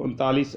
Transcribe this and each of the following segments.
39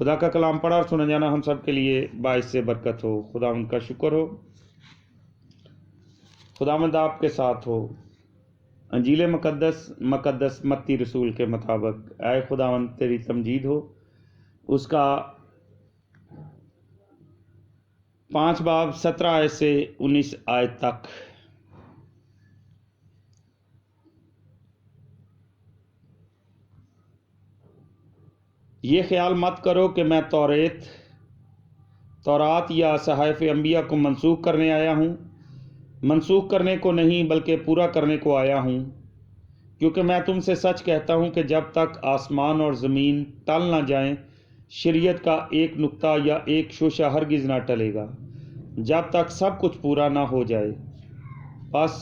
خدا کا کلام پڑھا اور سنا جانا ہم سب کے لیے باعث سے برکت ہو۔ خداوند کا شکر ہو، خداوند آپ کے ساتھ ہو۔ انجیل مقدس متی رسول کے مطابق اے خداوند تیری تمجید ہو، اس کا 5 باب 17 آیت سے 19 آیت تک۔ یہ خیال مت کرو کہ میں تورات یا صحائف انبیاء کو منسوخ کرنے آیا ہوں۔ منسوخ کرنے کو نہیں بلکہ پورا کرنے کو آیا ہوں، کیونکہ میں تم سے سچ کہتا ہوں کہ جب تک آسمان اور زمین ٹل نہ جائیں، شریعت کا ایک نقطہ یا ایک شوشہ ہرگز نہ ٹلے گا، جب تک سب کچھ پورا نہ ہو جائے۔ بس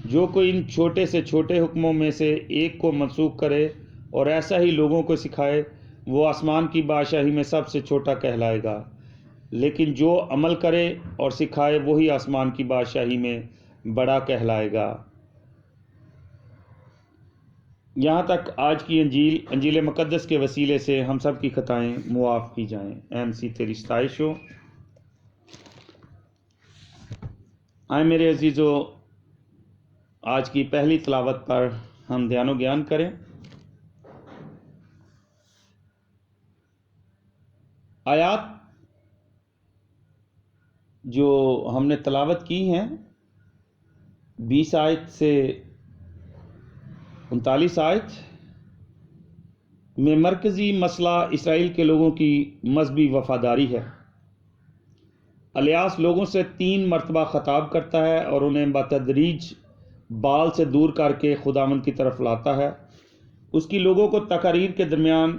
جو کوئی ان چھوٹے سے چھوٹے حکموں میں سے ایک کو منسوخ کرے اور ایسا ہی لوگوں کو سکھائے، وہ آسمان کی بادشاہی میں سب سے چھوٹا کہلائے گا، لیکن جو عمل کرے اور سکھائے وہی آسمان کی بادشاہی میں بڑا کہلائے گا۔ یہاں تک آج کی انجیل مقدس کے وسیلے سے ہم سب کی خطائیں معاف کی جائیں۔ اے مسیح تیری ستائش ہو۔ آئے میرے عزیزو، آج کی پہلی تلاوت پر ہم دھیان و گیان کریں۔ آیات جو ہم نے تلاوت کی ہیں 20 آیت سے 39 آیت میں مرکزی مسئلہ اسرائیل کے لوگوں کی مذہبی وفاداری ہے۔ الیاس لوگوں سے 3 مرتبہ خطاب کرتا ہے اور انہیں بتدریج بال سے دور کر کے خداوند کی طرف لاتا ہے۔ اس کی لوگوں کو تقاریر کے درمیان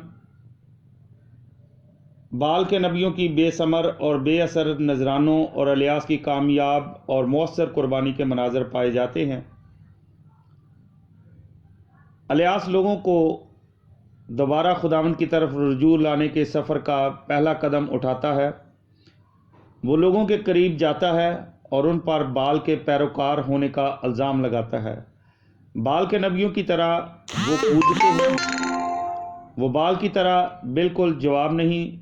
بال کے نبیوں کی بے ثمر اور بے اثر نذرانوں اور الیاس کی کامیاب اور مؤثر قربانی کے مناظر پائے جاتے ہیں۔ الیاس لوگوں کو دوبارہ خداوند کی طرف رجوع لانے کے سفر کا پہلا قدم اٹھاتا ہے۔ وہ لوگوں کے قریب جاتا ہے اور ان پر بال کے پیروکار ہونے کا الزام لگاتا ہے۔ بال کے نبیوں کی طرح وہ کودتے ہیں، وہ بال کی طرح بالکل جواب نہیں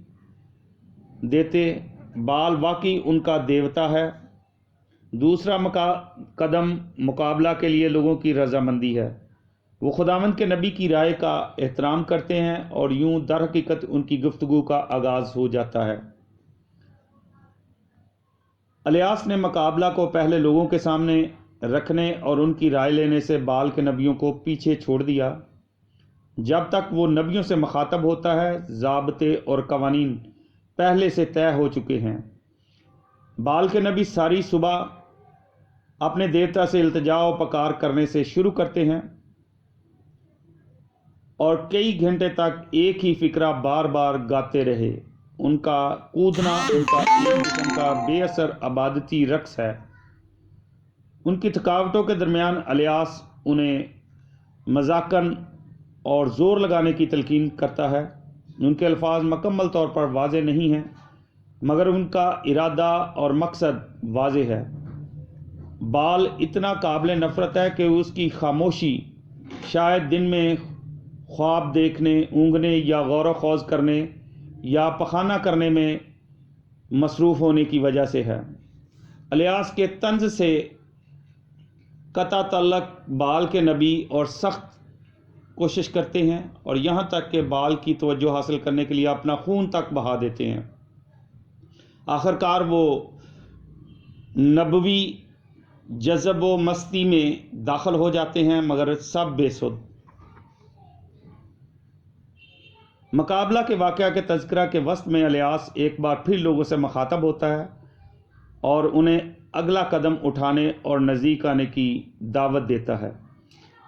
دیتے۔ بال واقعی ان کا دیوتا ہے۔ دوسرا قدم مقابلہ کے لیے لوگوں کی رضامندی ہے۔ وہ خداوند کے نبی کی رائے کا احترام کرتے ہیں اور یوں در حقیقت ان کی گفتگو کا آغاز ہو جاتا ہے۔ الیاس نے مقابلہ کو پہلے لوگوں کے سامنے رکھنے اور ان کی رائے لینے سے بال کے نبیوں کو پیچھے چھوڑ دیا۔ جب تک وہ نبیوں سے مخاطب ہوتا ہے، ضابطے اور قوانین پہلے سے طے ہو چکے ہیں۔ بال کے نبی ساری صبح اپنے دیوتا سے التجا و پکار کرنے سے شروع کرتے ہیں اور کئی گھنٹے تک ایک ہی فقرہ بار بار گاتے رہے۔ ان کا کودنا ان کا ایک قسم کا بے اثر عبادتی رقص ہے۔ ان کی تھکاوٹوں کے درمیان الیاس انہیں مذاقاً اور زور لگانے کی تلقین کرتا ہے۔ ان کے الفاظ مکمل طور پر واضح نہیں ہیں، مگر ان کا ارادہ اور مقصد واضح ہے۔ بال اتنا قابل نفرت ہے کہ اس کی خاموشی شاید دن میں خواب دیکھنے، اونگنے یا غور و خوض کرنے یا پخانہ کرنے میں مصروف ہونے کی وجہ سے ہے۔ الیاس کے طنز سے قطع تعلق بال کے نبی اور سخت کوشش کرتے ہیں اور یہاں تک کہ بال کی توجہ حاصل کرنے کے لیے اپنا خون تک بہا دیتے ہیں۔ آخرکار وہ نبوی جذب و مستی میں داخل ہو جاتے ہیں، مگر سب بے سود۔ مقابلہ کے واقعہ کے تذکرہ کے وسط میں الیاس ایک بار پھر لوگوں سے مخاطب ہوتا ہے اور انہیں اگلا قدم اٹھانے اور نزدیک آنے کی دعوت دیتا ہے۔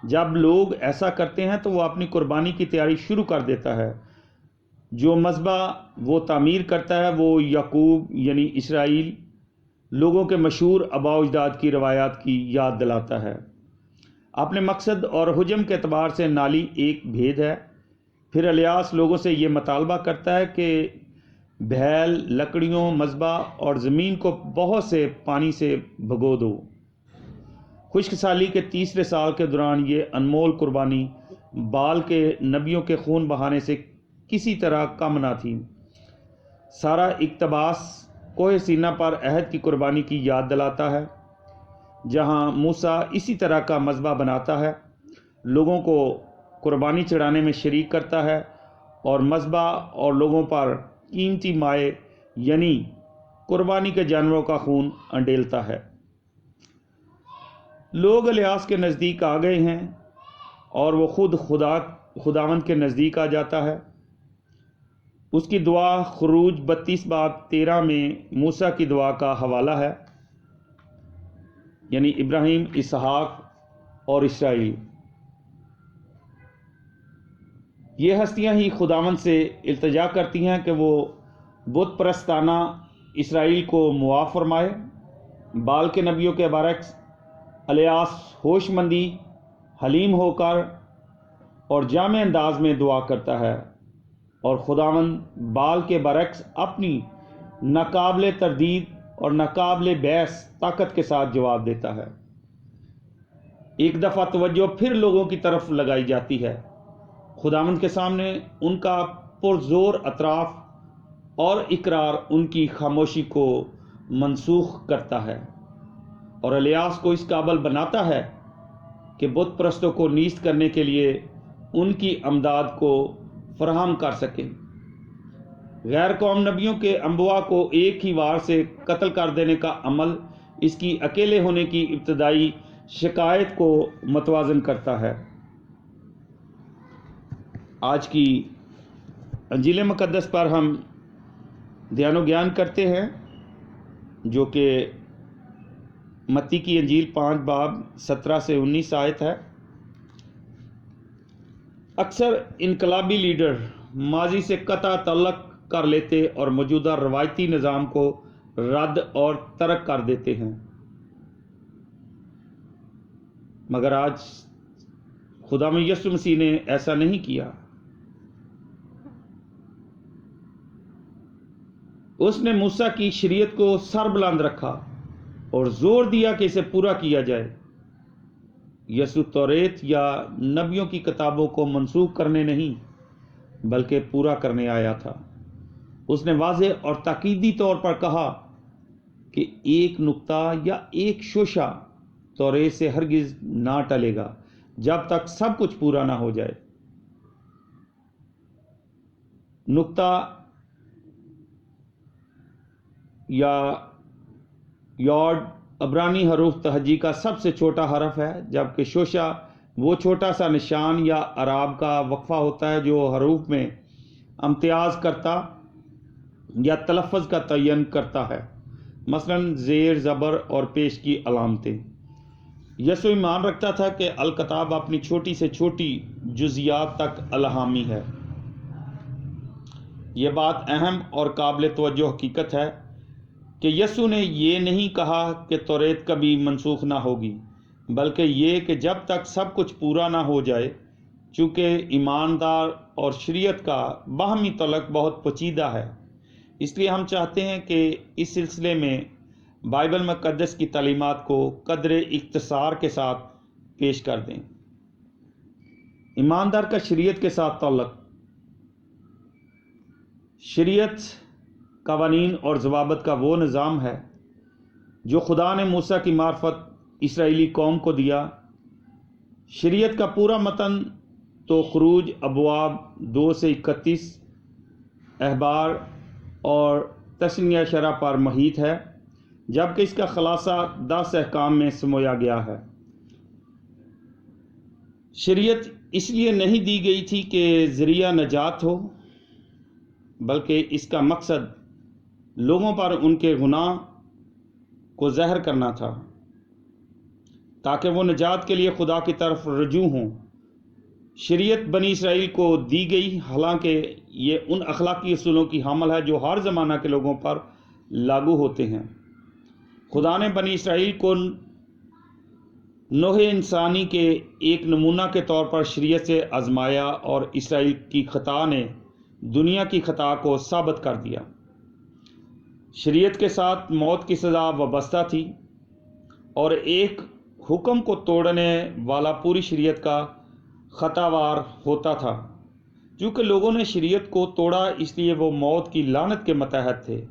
جب لوگ ایسا کرتے ہیں تو وہ اپنی قربانی کی تیاری شروع کر دیتا ہے۔ جو مذبح وہ تعمیر کرتا ہے وہ یعقوب یعنی اسرائیل لوگوں کے مشہور آباء و اجداد کی روایات کی یاد دلاتا ہے۔ اپنے مقصد اور حجم کے اعتبار سے نالی ایک بھید ہے۔ پھر الیاس لوگوں سے یہ مطالبہ کرتا ہے کہ بھیل، لکڑیوں، مذبح اور زمین کو بہت سے پانی سے بھگو دو۔ خشک سالی کے 3 سال کے دوران یہ انمول قربانی بال کے نبیوں کے خون بہانے سے کسی طرح کم نہ تھی۔ سارا اقتباس کوہ سینا پر عہد کی قربانی کی یاد دلاتا ہے، جہاں موسیٰ اسی طرح کا مذبح بناتا ہے، لوگوں کو قربانی چڑھانے میں شریک کرتا ہے اور مذبح اور لوگوں پر قیمتی مائع یعنی قربانی کے جانوروں کا خون انڈیلتا ہے۔ لوگ الیاس کے نزدیک آ گئے ہیں اور وہ خود خداوند کے نزدیک آ جاتا ہے۔ اس کی دعا خروج 32:13 میں موسیٰ کی دعا کا حوالہ ہے، یعنی ابراہیم، اسحاق اور اسرائیل۔ یہ ہستیاں ہی خداوند سے التجا کرتی ہیں کہ وہ بت پرستانہ اسرائیل کو معاف فرمائے۔ بال کے نبیوں کے برعکس الیاس ہوش مندی، حلیم ہو کر اور جامع انداز میں دعا کرتا ہے، اور خداوند بال کے برعکس اپنی ناقابل تردید اور ناقابل بحث طاقت کے ساتھ جواب دیتا ہے۔ ایک دفعہ توجہ پھر لوگوں کی طرف لگائی جاتی ہے۔ خداوند کے سامنے ان کا پرزور اعتراف اور اقرار ان کی خاموشی کو منسوخ کرتا ہے اور الیاس کو اس قابل بناتا ہے کہ بت پرستوں کو نیست کرنے کے لیے ان کی امداد کو فراہم کر سکے۔ غیر قوم نبیوں کے انبیاء کو ایک ہی وار سے قتل کر دینے کا عمل اس کی اکیلے ہونے کی ابتدائی شکایت کو متوازن کرتا ہے۔ آج کی انجیل مقدس پر ہم دھیان و گیان کرتے ہیں، جو کہ متی کی انجیل 5 باب 17 سے 19 آیت ہے۔ اکثر انقلابی لیڈر ماضی سے قطع تعلق کر لیتے اور موجودہ روایتی نظام کو رد اور ترک کر دیتے ہیں، مگر آج خداوند یسوع مسیح نے ایسا نہیں کیا۔ اس نے موسیٰ کی شریعت کو سر بلند رکھا اور زور دیا کہ اسے پورا کیا جائے۔ یسوع توریت یا نبیوں کی کتابوں کو منسوخ کرنے نہیں بلکہ پورا کرنے آیا تھا۔ اس نے واضح اور تاکیدی طور پر کہا کہ ایک نقطہ یا ایک شوشہ توریت سے ہرگز نہ ٹلے گا جب تک سب کچھ پورا نہ ہو جائے۔ نقطہ یا یارڈ عبرانی حروف تہجی کا سب سے چھوٹا حرف ہے، جبکہ شوشہ وہ چھوٹا سا نشان یا اعراب کا وقفہ ہوتا ہے جو حروف میں امتیاز کرتا یا تلفظ کا تعین کرتا ہے، مثلا زیر، زبر اور پیش کی علامتیں۔ یسوع ایمان رکھتا تھا کہ الکتاب اپنی چھوٹی سے چھوٹی جزیات تک الہامی ہے۔ یہ بات اہم اور قابل توجہ حقیقت ہے کہ یسوع نے یہ نہیں کہا کہ توریت کبھی منسوخ نہ ہوگی، بلکہ یہ کہ جب تک سب کچھ پورا نہ ہو جائے۔ چونکہ ایماندار اور شریعت کا باہمی تعلق بہت پیچیدہ ہے، اس لیے ہم چاہتے ہیں کہ اس سلسلے میں بائبل مقدس کی تعلیمات کو قدر اختصار کے ساتھ پیش کر دیں۔ ایماندار کا شریعت کے ساتھ تعلق۔ شریعت قوانین اور ضوابط کا وہ نظام ہے جو خدا نے موسیٰ کی معرفت اسرائیلی قوم کو دیا۔ شریعت کا پورا متن تو خروج ابواب 2 سے 31، احبار اور تثنیہ شرح پر محیط ہے، جبکہ اس کا خلاصہ 10 احکام میں سمویا گیا ہے۔ شریعت اس لیے نہیں دی گئی تھی کہ ذریعہ نجات ہو، بلکہ اس کا مقصد لوگوں پر ان کے گناہ کو ظاہر کرنا تھا تاکہ وہ نجات کے لیے خدا کی طرف رجوع ہوں۔ شریعت بنی اسرائیل کو دی گئی، حالانکہ یہ ان اخلاقی اصولوں کی حامل ہے جو ہر زمانہ کے لوگوں پر لاگو ہوتے ہیں۔ خدا نے بنی اسرائیل کو نوح انسانی کے ایک نمونہ کے طور پر شریعت سے آزمایا، اور اسرائیل کی خطا نے دنیا کی خطا کو ثابت کر دیا۔ شریعت کے ساتھ موت کی سزا وابستہ تھی، اور ایک حکم کو توڑنے والا پوری شریعت کا خطا وار ہوتا تھا۔ چونکہ لوگوں نے شریعت کو توڑا اس لیے وہ موت کی لعنت کے متحد تھے۔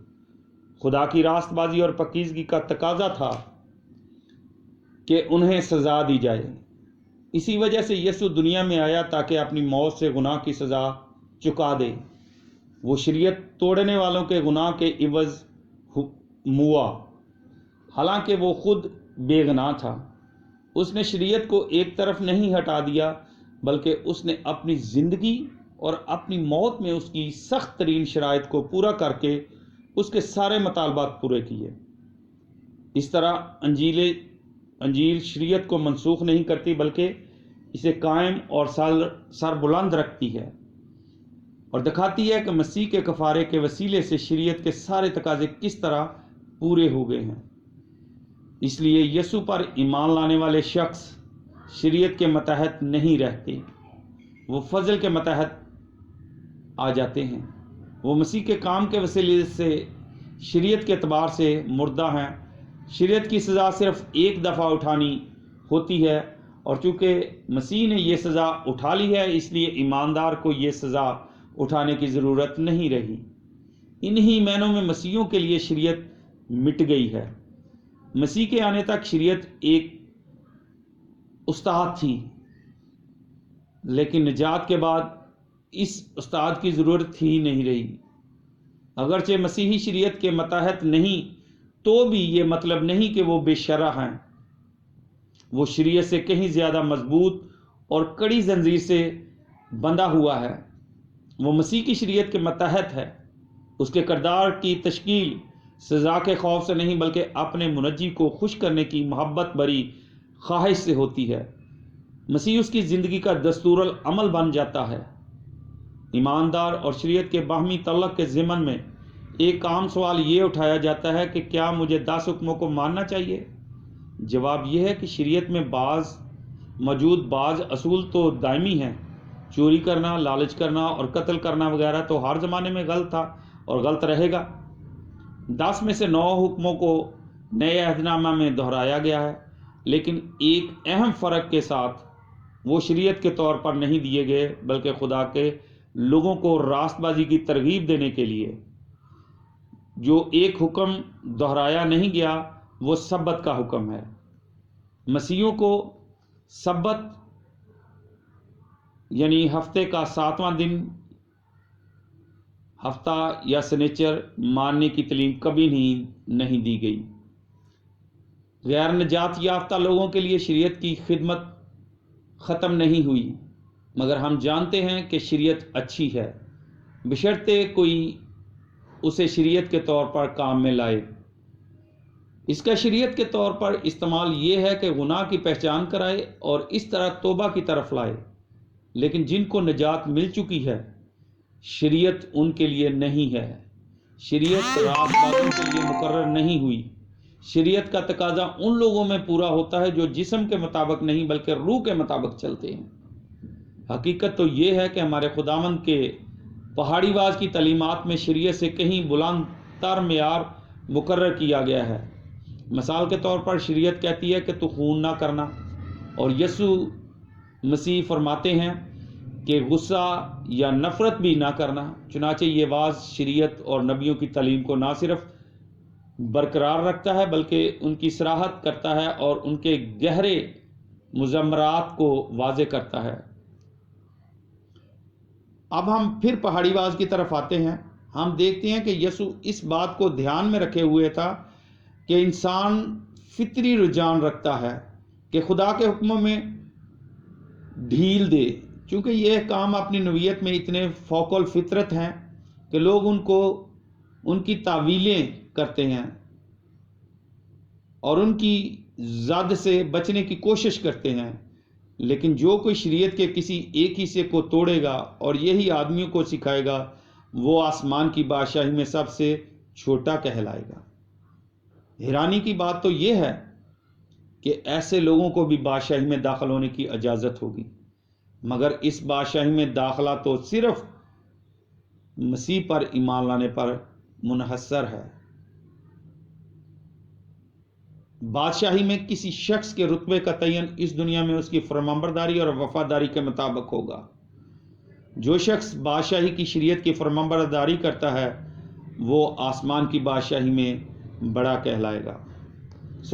خدا کی راست بازی اور پاکیزگی کا تقاضا تھا کہ انہیں سزا دی جائے۔ اسی وجہ سے یسوع دنیا میں آیا تاکہ اپنی موت سے گناہ کی سزا چکا دے۔ وہ شریعت توڑنے والوں کے گناہ کے عوض موا، حالانکہ وہ خود بے گناہ تھا۔ اس نے شریعت کو ایک طرف نہیں ہٹا دیا، بلکہ اس نے اپنی زندگی اور اپنی موت میں اس کی سخت ترین شرائط کو پورا کر کے اس کے سارے مطالبات پورے کیے۔ اس طرح انجیل شریعت کو منسوخ نہیں کرتی، بلکہ اسے قائم اور سر بلند رکھتی ہے اور دکھاتی ہے کہ مسیح کے کفارے کے وسیلے سے شریعت کے سارے تقاضے کس طرح پورے ہو گئے ہیں۔ اس لیے یسوع پر ایمان لانے والے شخص شریعت کے متحد نہیں رہتے، وہ فضل کے متحد آ جاتے ہیں۔ وہ مسیح کے کام کے وسیلے سے شریعت کے اعتبار سے مردہ ہیں۔ شریعت کی سزا صرف ایک دفعہ اٹھانی ہوتی ہے، اور چونکہ مسیح نے یہ سزا اٹھا لی ہے اس لیے ایماندار کو یہ سزا اٹھانے کی ضرورت نہیں رہی۔ انہی معنوں میں مسیحیوں کے لیے شریعت مٹ گئی ہے۔ مسیح کے آنے تک شریعت ایک استاد تھی، لیکن نجات کے بعد اس استاد کی ضرورت ہی نہیں رہی۔ اگرچہ مسیحی شریعت کے متحد نہیں تو بھی یہ مطلب نہیں کہ وہ بے شرح ہیں۔ وہ شریعت سے کہیں زیادہ مضبوط اور کڑی زنجیر سے بندھا ہوا ہے۔ وہ مسیح کی شریعت کے متحد ہے۔ اس کے کردار کی تشکیل سزا کے خوف سے نہیں بلکہ اپنے منجی کو خوش کرنے کی محبت بری خواہش سے ہوتی ہے۔ مسیح اس کی زندگی کا دستور العمل بن جاتا ہے۔ ایماندار اور شریعت کے باہمی تعلق کے ضمن میں ایک عام سوال یہ اٹھایا جاتا ہے کہ کیا مجھے 10 حکموں کو ماننا چاہیے؟ جواب یہ ہے کہ شریعت میں موجود بعض اصول تو دائمی ہیں۔ چوری کرنا، لالچ کرنا اور قتل کرنا وغیرہ تو ہر زمانے میں غلط تھا اور غلط رہے گا۔ 10 میں سے 9 حکموں کو نئے عہد نامہ میں دہرایا گیا ہے، لیکن ایک اہم فرق کے ساتھ، وہ شریعت کے طور پر نہیں دیے گئے بلکہ خدا کے لوگوں کو راست بازی کی ترغیب دینے کے لیے۔ جو ایک حکم دہرایا نہیں گیا وہ سبت کا حکم ہے۔ مسیحیوں کو سبت یعنی ہفتے کا 7واں دن، ہفتہ یا سنیچر ماننے کی تعلیم کبھی نہیں دی گئی۔ غیر نجات یافتہ لوگوں کے لیے شریعت کی خدمت ختم نہیں ہوئی، مگر ہم جانتے ہیں کہ شریعت اچھی ہے، بشرطے کوئی اسے شریعت کے طور پر کام میں لائے۔ اس کا شریعت کے طور پر استعمال یہ ہے کہ گناہ کی پہچان کرائے اور اس طرح توبہ کی طرف لائے۔ لیکن جن کو نجات مل چکی ہے، شریعت ان کے لیے نہیں ہے۔ شریعت راست بازوں کے لیے مقرر نہیں ہوئی۔ شریعت کا تقاضا ان لوگوں میں پورا ہوتا ہے جو جسم کے مطابق نہیں بلکہ روح کے مطابق چلتے ہیں۔ حقیقت تو یہ ہے کہ ہمارے خداوند کے پہاڑی واز کی تعلیمات میں شریعت سے کہیں بلند تر معیار مقرر کیا گیا ہے۔ مثال کے طور پر شریعت کہتی ہے کہ تو خون نہ کرنا، اور یسوع مسیح فرماتے ہیں کہ غصہ یا نفرت بھی نہ کرنا۔ چنانچہ یہ واز شریعت اور نبیوں کی تعلیم کو نہ صرف برقرار رکھتا ہے بلکہ ان کی صراحت کرتا ہے اور ان کے گہرے مضمرات کو واضح کرتا ہے۔ اب ہم پھر پہاڑی واز کی طرف آتے ہیں۔ ہم دیکھتے ہیں کہ یسوع اس بات کو دھیان میں رکھے ہوئے تھا کہ انسان فطری رجحان رکھتا ہے کہ خدا کے حکموں میں ڈھیل دے، چونکہ یہ کام اپنی نوعیت میں اتنے فوق الفطرت ہیں کہ لوگ ان کی تعویلیں کرتے ہیں اور ان کی زد سے بچنے کی کوشش کرتے ہیں۔ لیکن جو کوئی شریعت کے کسی ایک حصے کو توڑے گا اور یہی آدمیوں کو سکھائے گا، وہ آسمان کی بادشاہی میں سب سے چھوٹا کہلائے گا۔ حیرانی کی بات تو یہ ہے کہ ایسے لوگوں کو بھی بادشاہی میں داخل ہونے کی اجازت ہوگی، مگر اس بادشاہی میں داخلہ تو صرف مسیح پر ایمان لانے پر منحصر ہے۔ بادشاہی میں کسی شخص کے رتبے کا تعین اس دنیا میں اس کی فرمانبرداری اور وفاداری کے مطابق ہوگا۔ جو شخص بادشاہی کی شریعت کی فرمانبرداری کرتا ہے وہ آسمان کی بادشاہی میں بڑا کہلائے گا۔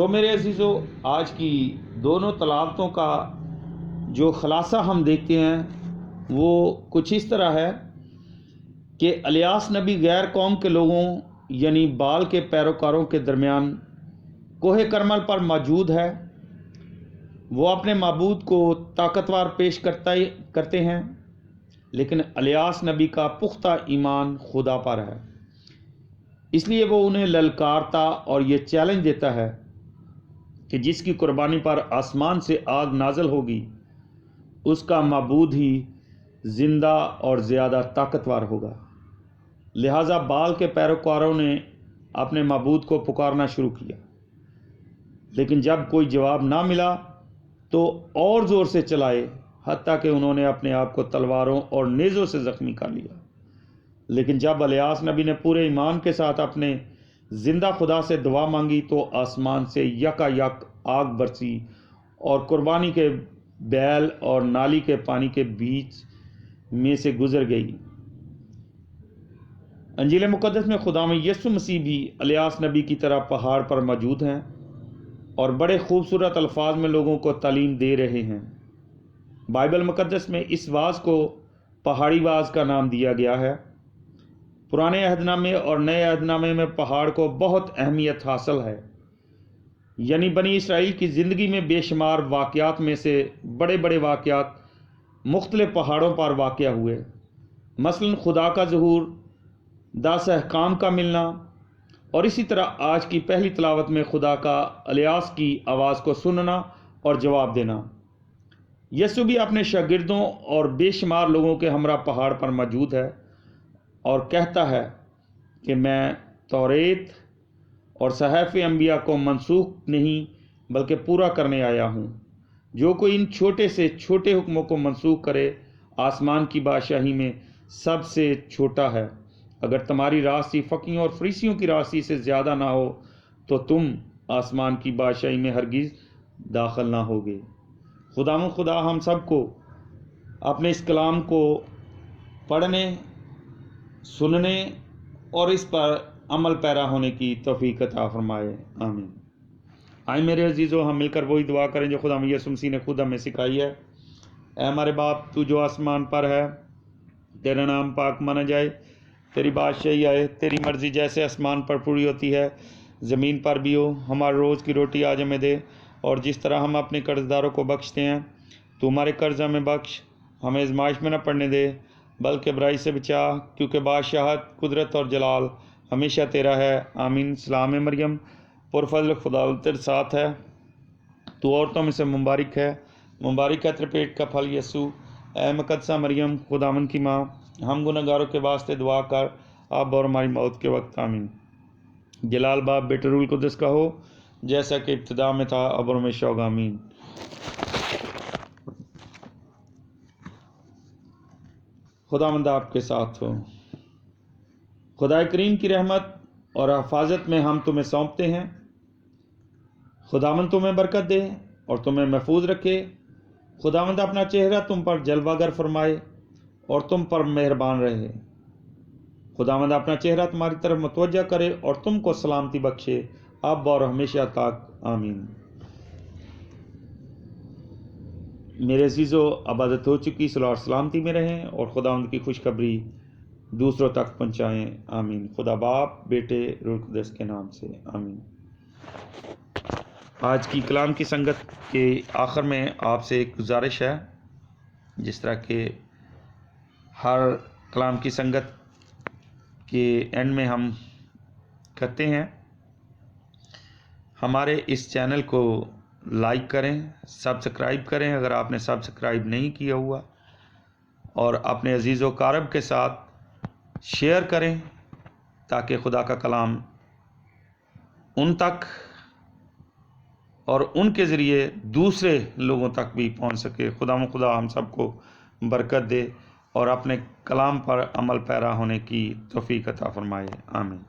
میرے عزیزو، آج کی دونوں تلاوتوں کا جو خلاصہ ہم دیکھتے ہیں وہ کچھ اس طرح ہے کہ الیاس نبی غیر قوم کے لوگوں یعنی بال کے پیروکاروں کے درمیان کوہ کرمل پر موجود ہے۔ وہ اپنے معبود کو طاقتور پیش کرتے ہیں، لیکن الیاس نبی کا پختہ ایمان خدا پر ہے، اس لیے وہ انہیں للکارتا اور یہ چیلنج دیتا ہے کہ جس کی قربانی پر آسمان سے آگ نازل ہوگی اس کا معبود ہی زندہ اور زیادہ طاقتور ہوگا۔ لہٰذا بال کے پیروکاروں نے اپنے معبود کو پکارنا شروع کیا، لیکن جب کوئی جواب نہ ملا تو اور زور سے چلائے، حتیٰ کہ انہوں نے اپنے آپ کو تلواروں اور نیزوں سے زخمی کر لیا۔ لیکن جب الیاس نبی نے پورے ایمان کے ساتھ اپنے زندہ خدا سے دعا مانگی تو آسمان سے یکا یک آگ برسی اور قربانی کے بیل اور نالی کے پانی کے بیچ میں سے گزر گئی۔ انجیل مقدس میں خداوند یسوع مسیح بھی الیاس نبی کی طرح پہاڑ پر موجود ہیں اور بڑے خوبصورت الفاظ میں لوگوں کو تعلیم دے رہے ہیں۔ بائبل مقدس میں اس واز کو پہاڑی واز کا نام دیا گیا ہے۔ پرانے عہد نامے اور نئے عہد نامے میں پہاڑ کو بہت اہمیت حاصل ہے، یعنی بنی اسرائیل کی زندگی میں بے شمار واقعات میں سے بڑے بڑے واقعات مختلف پہاڑوں پر واقع ہوئے، مثلا خدا کا ظہور، 10 احکام کا ملنا، اور اسی طرح آج کی پہلی تلاوت میں خدا کا الیاس کی آواز کو سننا اور جواب دینا۔ یسوع بھی اپنے شاگردوں اور بے شمار لوگوں کے ہمراہ پہاڑ پر موجود ہے اور کہتا ہے کہ میں توریت اور صحائف انبیاء کو منسوخ نہیں بلکہ پورا کرنے آیا ہوں۔ جو کوئی ان چھوٹے سے چھوٹے حکموں کو منسوخ کرے آسمان کی بادشاہی میں سب سے چھوٹا ہے۔ اگر تمہاری راستی فقیوں اور فریسیوں کی راستی سے زیادہ نہ ہو تو تم آسمان کی بادشاہی میں ہرگز داخل نہ ہوگے۔ خدا ہم سب کو اپنے اس کلام کو پڑھنے، سننے اور اس پر عمل پیرا ہونے کی توفیق عطا فرمائے، آمین۔ آئیں میرے عزیزو، ہم مل کر وہی دعا کریں جو خدا یسوع مسیح نے خود ہمیں سکھائی ہے۔ اے ہمارے باپ، تو جو آسمان پر ہے، تیرا نام پاک مانا جائے، تیری بادشاہی آئے، تیری مرضی جیسے آسمان پر پوری ہوتی ہے زمین پر بھی ہو۔ ہمارے روز کی روٹی آج ہمیں دے، اور جس طرح ہم اپنے قرض داروں کو بخشتے ہیں تو ہمارے قرض ہمیں بخش، ہمیں آزمائش میں نہ پڑنے دے بلکہ برائی سے بچا، کیونکہ بادشاہت، قدرت اور جلال ہمیشہ تیرا ہے، آمین۔ سلام مریم، پرفضل خداوند تیرے ساتھ ہے، تو عورتوں میں سے مبارک ہے، مبارک ہے تیرے پیٹ کا پھل یسوع۔ اے مقدسہ مریم، خداوند کی ماں، ہم گناہ گاروں کے واسطے دعا کر اب اور ہماری موت کے وقت، آمین۔ جلال باپ، بیٹے، روح القدس کا ہو، جیسا کہ ابتدا میں تھا اب اور ہمیشہ ہوگا، آمین۔ خداوند آپ کے ساتھ ہو۔ خدا کریم کی رحمت اور حفاظت میں ہم تمہیں سونپتے ہیں۔ خداوند تمہیں برکت دے اور تمہیں محفوظ رکھے۔ خداوند اپنا چہرہ تم پر جلوہ گر فرمائے اور تم پر مہربان رہے۔ خداوند اپنا چہرہ تمہاری طرف متوجہ کرے اور تم کو سلامتی بخشے اب اور ہمیشہ تک، آمین۔ میرے عزیزو، عبادت ہو چکی، صلاح اور سلامتی میں رہیں اور خداوند کی خوشخبری دوسروں تک پہنچائیں، آمین۔ خدا باپ، بیٹے، روح القدس کے نام سے، آمین۔ آج کی کلام کی سنگت کے آخر میں آپ سے ایک گزارش ہے، جس طرح کہ ہر کلام کی سنگت کے اینڈ میں ہم کرتے ہیں، ہمارے اس چینل کو لائک کریں، سبسکرائب کریں اگر آپ نے سبسکرائب نہیں کیا ہوا، اور اپنے عزیز و اقارب کے ساتھ شیئر کریں تاکہ خدا کا کلام ان تک اور ان کے ذریعے دوسرے لوگوں تک بھی پہنچ سکے۔ خدا ہم سب کو برکت دے اور اپنے کلام پر عمل پیرا ہونے کی توفیق عطا فرمائے، آمین۔